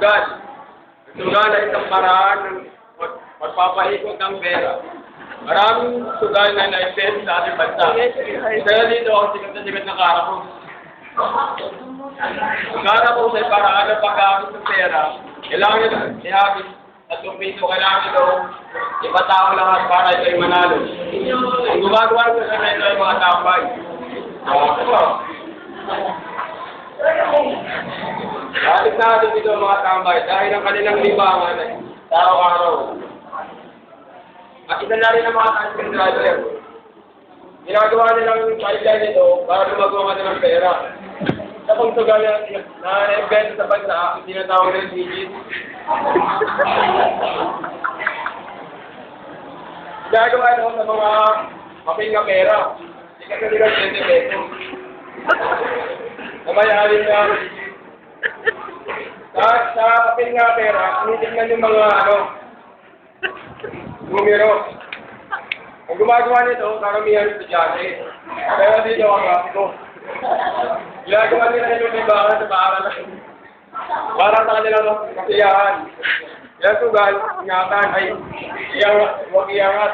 sugal. Sugal ay isang paraan ng pagpapaikot ng pera. Maraming sugal na na-invest sa ating bansa. Kaya dito ang sikat na sikat na Caracos. Caracos ay paraan ng paggamit ng pera. Kailangan nyo ihabis at piso, kailangan nyo ipatao lahat para ito'y manalo. Ang gumagawa ko sa ito ay mga tambay. Balik natin dito mga tambay dahil ang kanilang libangan ay araw-araw. At isa na rin ang mga transport driver. Ginagawa nilang sideline nito para lumagawa ka ng pera. Sa pagsugal na na-invent sa bansa, tinatawag ng digit. Ginagawa ito sa mga maping na pera. Hindi ka sa nila 20 pesos. Namayarin na sa maping na pera, tinitignan yung mga numero. Ang gumagawa nito, karamihan estudyante. Pero dito ang grafiko. Ginagawa nila yung libangan sa paaralan. Para sa kanilang kasiyahan. Kaya sugal, ingatan ay huwag iangat.